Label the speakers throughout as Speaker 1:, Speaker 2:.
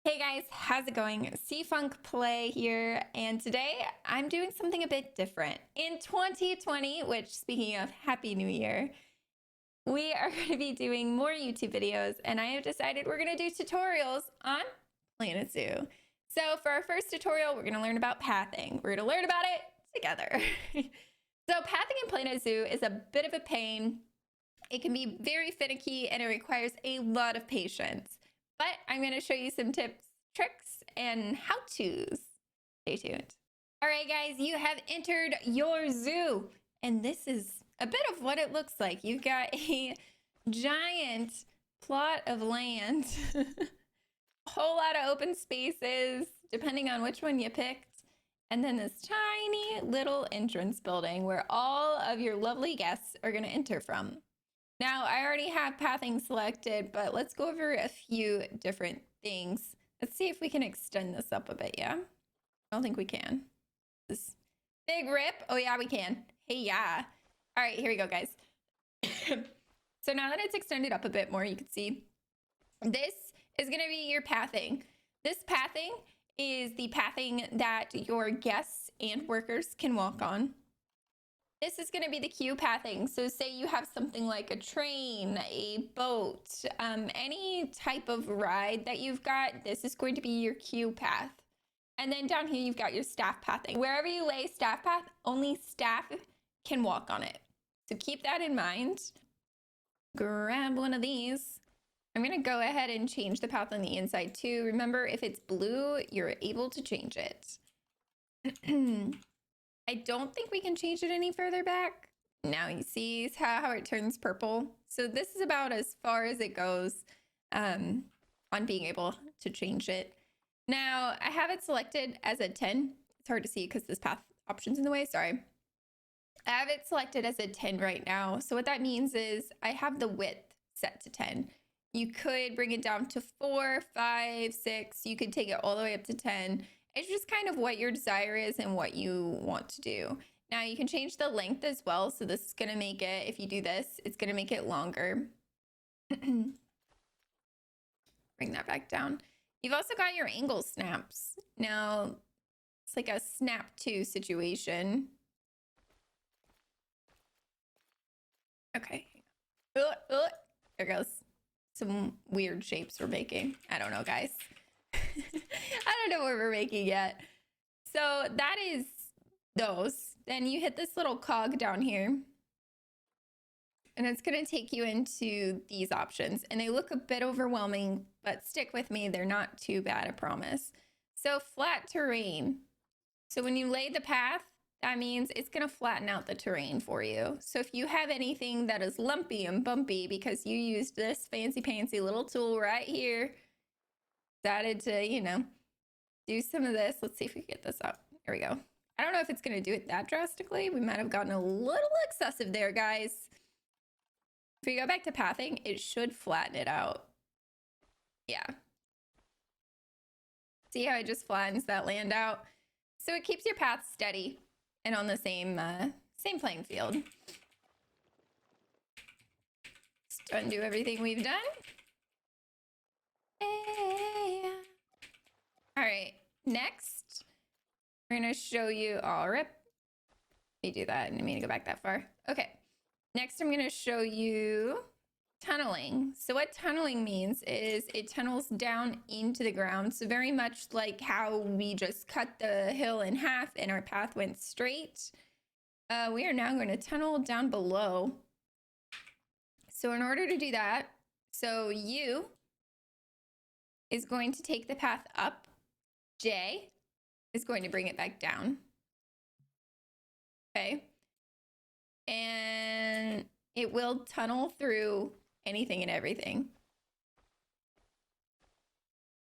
Speaker 1: Hey guys, how's it going? C-Funk Play here, and today I'm doing something a bit different. In 2020, which speaking of Happy New Year, we are going to be doing more YouTube videos, and I have decided we're going to do tutorials on Planet Zoo. So for our first tutorial, we're going to learn about pathing. We're going to learn about it together. So pathing in Planet Zoo is a bit of a pain. It can be very finicky, and it requires a lot of patience. But I'm going to show you some tips, tricks, and how-tos. Stay tuned. All right, guys, you have entered your zoo. And this is a bit of what it looks like. You've got a giant plot of land, a whole lot of open spaces, depending on which one you picked. And then this tiny little entrance building where all of your lovely guests are going to enter from. Now, I already have pathing selected, but let's go over a few different things. Let's see if we can extend this up a bit, yeah? I don't think we can. This big rip. Oh, yeah, we can. Hey, yeah. All right, here we go, guys. So now that it's extended up a bit more, you can see this is going to be your pathing. This pathing is the pathing that your guests and workers can walk on. This is going to be the queue pathing. So say you have something like a train, a boat, any type of ride that you've got, this is going to be your queue path. And then down here, you've got your staff pathing. Wherever you lay staff path, only staff can walk on it. So keep that in mind. Grab one of these. I'm going to go ahead and change the path on the inside too. Remember, if it's blue, you're able to change it. I don't think we can change it any further back. Now you see how it turns purple. So this is about as far as it goes on being able to change it. Now I have it selected as a 10. It's hard to see because this path option's in the way, sorry. I have it selected as a 10 right now. So what that means is I have the width set to 10. You could bring it down to 4, 5, 6. You could take it all the way up to 10. It's just kind of what your desire is and what you want to do. Now you can change the length as well. So this is going to make it, if you do this, it's going to make it longer. Bring that back down. You've also got your angle snaps. Now it's like a snap to situation. Okay. There goes. Some weird shapes we're making. I don't know, guys. I don't know what we're making yet. So that is those. Then you hit this little cog down here. And it's going to take you into these options. And they look a bit overwhelming, but stick with me. They're not too bad, I promise. So flat terrain. So when you lay the path, that means it's going to flatten out the terrain for you. So if you have anything that is lumpy and bumpy because you used this fancy-pantsy little tool right here, decided to, you know, do some of this. Let's see if we can get this up. There we go. I don't know if it's going to do it that drastically. We might have gotten a little excessive there, guys. If we go back to pathing, it should flatten it out. Yeah. See how it just flattens that land out? So it keeps your path steady and on the same playing field. Just undo everything we've done. All right, next, we're gonna show you, rip. Let me do that, I didn't mean to go back that far. Okay, next I'm gonna show you tunneling. So what tunneling means is it tunnels down into the ground. So very much like how we just cut the hill in half and our path went straight. We are now going to tunnel down below. So in order to do that, so U is going to take the path up. J is going to bring it back down. Okay. And it will tunnel through anything and everything.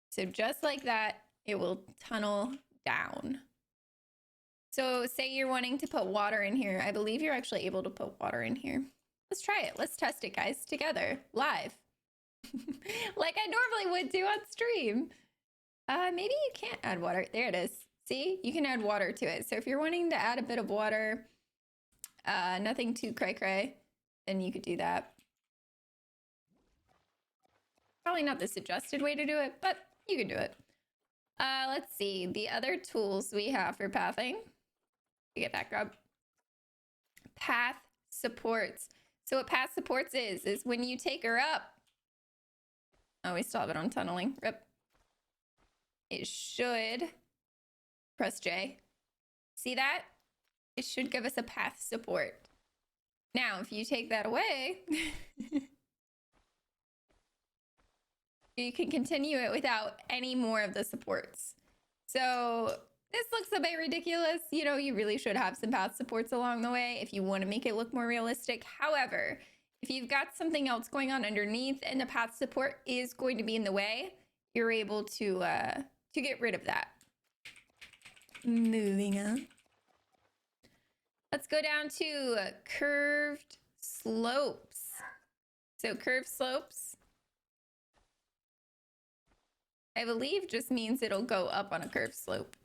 Speaker 1: So just like that, it will tunnel down. So say you're wanting to put water in here. I believe you're actually able to put water in here. Let's try it. Let's test it, guys, together, live. Like I normally would do on stream. Maybe you can't add water. There it is. See, you can add water to it. So if you're wanting to add a bit of water, nothing too cray-cray, then you could do that. Probably not the suggested way to do it, but You can do it. Let's see. The other tools we have for pathing. Get that grub. Path supports. So what path supports is when you take her up. Oh, we still have it on tunneling. Rip. It should press J. See that? It should give us a path support. Now, if you take that away, you can continue it without any more of the supports. So this looks a bit ridiculous. You know, you really should have some path supports along the way if you want to make it look more realistic. However, if you've got something else going on underneath and the path support is going to be in the way, you're able to get rid of that. Moving on. Let's go down to curved slopes. So curved slopes, I believe, just means it'll go up on a curved slope.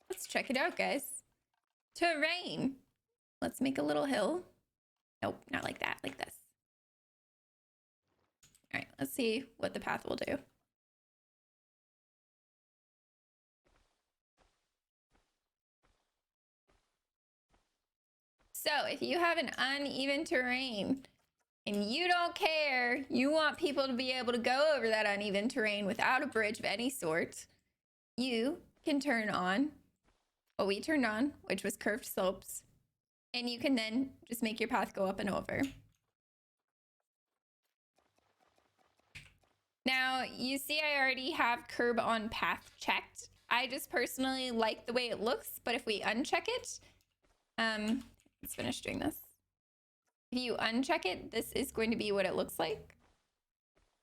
Speaker 1: Let's check it out, guys. Terrain. Let's make a little hill. Nope, not like that, like this. All right, let's see what the path will do. So if you have an uneven terrain and you don't care, you want people to be able to go over that uneven terrain without a bridge of any sort, you can turn on what we turned on, which was curved slopes, and you can then just make your path go up and over. Now, you see I already have curb on path checked. I just personally like the way it looks, but if we uncheck it, let's finish doing this. If you uncheck it, this is going to be what it looks like.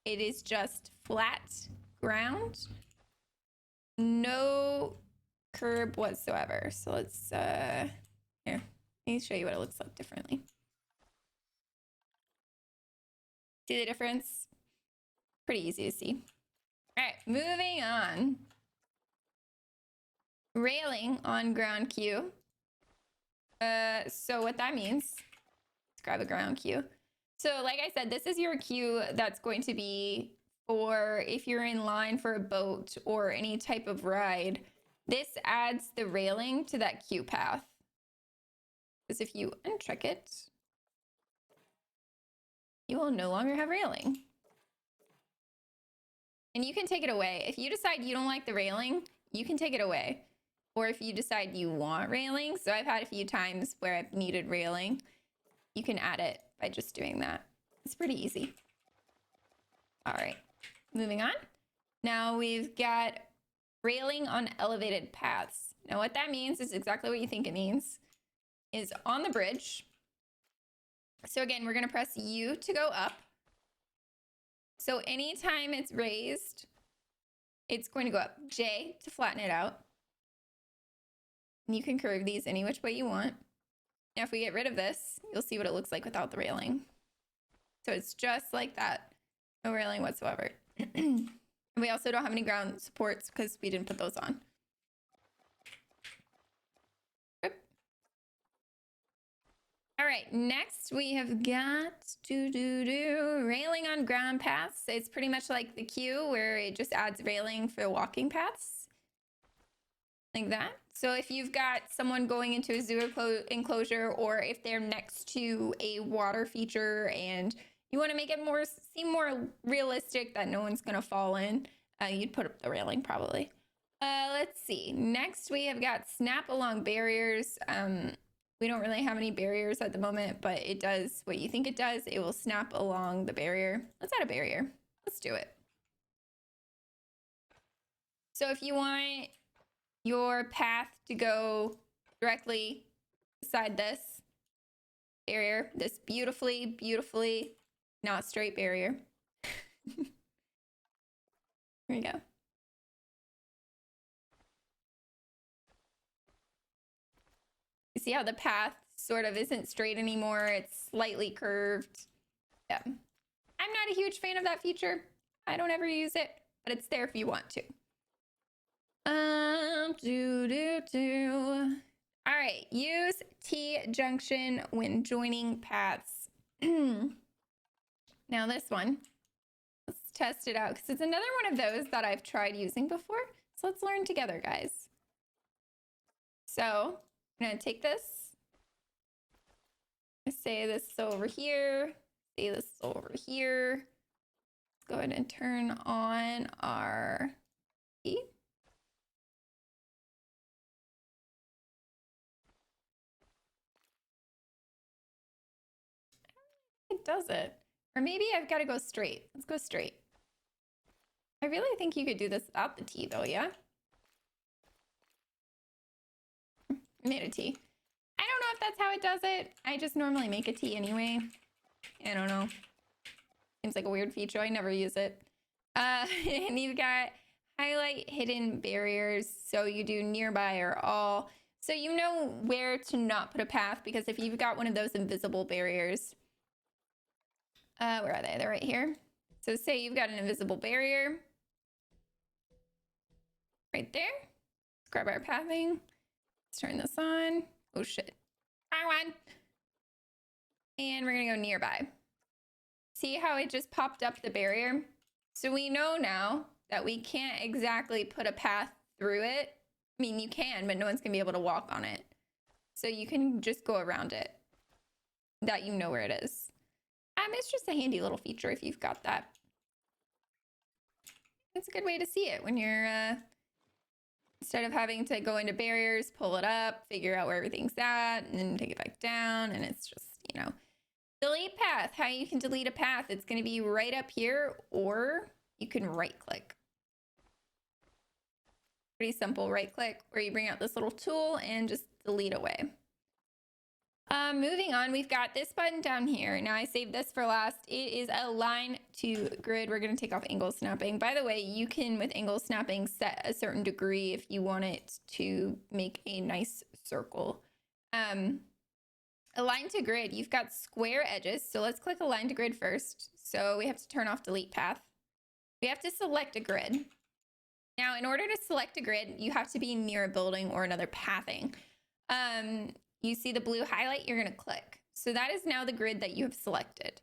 Speaker 1: It is just flat ground, no curb whatsoever. So let's, here, let me show you what it looks like differently. See the difference? Pretty easy to see. All right, moving on. Railing on ground queue. So what that means, let's grab a ground queue. So like I said, this is your queue that's going to be for if you're in line for a boat or any type of ride. This adds the railing to that queue path. Because if you uncheck it, you will no longer have railing. And you can take it away. If you decide you don't like the railing, you can take it away. Or if you decide you want railing, so I've had a few times where I've needed railing, you can add it by just doing that. It's pretty easy. All right, moving on. Now we've got railing on elevated paths. Now what that means is exactly what you think it means, is on the bridge. So again, we're gonna press U to go up. So anytime it's raised, it's going to go up. J to flatten it out. And you can curve these any which way you want. Now, if we get rid of this, you'll see what it looks like without the railing. So it's just like that. No railing whatsoever. And we also don't have any ground supports because we didn't put those on. All right, next we have got railing on ground paths. It's pretty much like the queue where it just adds railing for walking paths. Like that. So if you've got someone going into a zoo enclosure, or if they're next to a water feature and you want to make it seem more realistic that no one's gonna fall in, you'd put up the railing probably. Let's see. Next we have got snap along barriers. We don't really have any barriers at the moment, but it does what you think it does. It will snap along the barrier. Let's add a barrier. Let's do it. So if you want your path to go directly beside this barrier, this beautifully not straight barrier. Here we go. You see how the path sort of isn't straight anymore? It's slightly curved. Yeah. I'm not a huge fan of that feature. I don't ever use it, but it's there if you want to. All right, use T-junction when joining paths. Now this one, let's test it out because it's another one of those that I've tried using before. So let's learn together, guys. So I'm gonna take this. I say this over here. Say this over here. Let's go ahead and turn on our key. It does it. Or maybe I've got to go straight. Let's go straight. I really think you could do this without the tea though, yeah? I made a tea. I don't know if that's how it does it. I just normally make a tea anyway. I don't know. Seems like a weird feature. I never use it. And you've got highlight hidden barriers. So you do nearby or all. So you know where to not put a path, because if you've got one of those invisible barriers, where are they? They're right here. So say you've got an invisible barrier right there. Let's grab our pathing. Let's turn this on. Oh shit. Wrong one. And we're gonna go nearby. See how it just popped up the barrier? So we know now that we can't exactly put a path through it. I mean, you can, but no one's gonna be able to walk on it. So you can just go around it. That you know where it is. It's just a handy little feature if you've got that. It's a good way to see it when you're, instead of having to go into barriers, pull it up, figure out where everything's at, and then take it back down. And it's just, you know, delete path. How you can delete a path. It's going to be right up here, or you can right click. Pretty simple right click, where you bring out this little tool and just delete away. Moving on, we've got this button down here. Now I saved this for last. It is align to grid. We're going to take off angle snapping. By the way, you can, with angle snapping, set a certain degree if you want it to make a nice circle. Align to grid, you've got square edges. So let's click align to grid first. So we have to turn off delete path. We have to select a grid. Now, in order to select a grid, you have to be near a building or another pathing. You see the blue highlight, you're going to click. So that is now the grid that you have selected.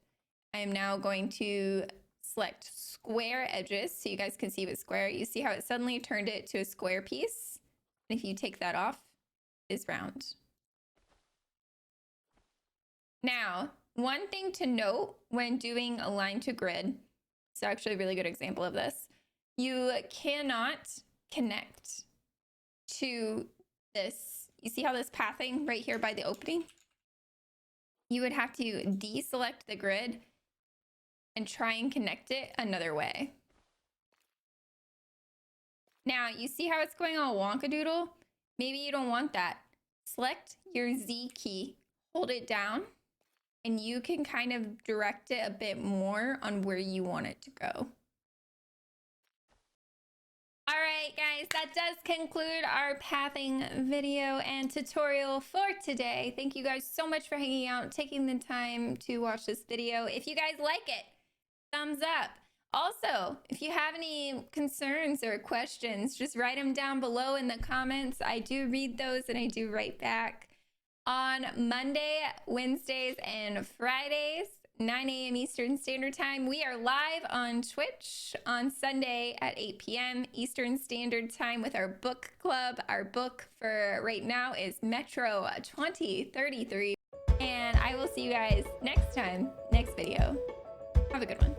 Speaker 1: I am now going to select square edges so you guys can see what's square. You see how it suddenly turned it to a square piece? And if you take that off, it's round. Now, one thing to note when doing align to grid, it's actually a really good example of this. You cannot connect to this. You see how this pathing right here by the opening? You would have to deselect the grid and try and connect it another way. Now, you see how it's going all wonkadoodle? Maybe you don't want that. Select your Z key, hold it down, and you can kind of direct it a bit more on where you want it to go. All right, guys, that does conclude our pathing video and tutorial for today. Thank you guys so much for hanging out, taking the time to watch this video. If you guys like it, thumbs up. Also, if you have any concerns or questions, just write them down below in the comments. I do read those and I do write back. On Monday, Wednesdays, and Fridays, 9 a.m. Eastern Standard Time. We are live on Twitch on Sunday at 8 p.m. Eastern Standard Time with our book club. Our book for right now is Metro 2033. And I will see you guys next time, next video. Have a good one.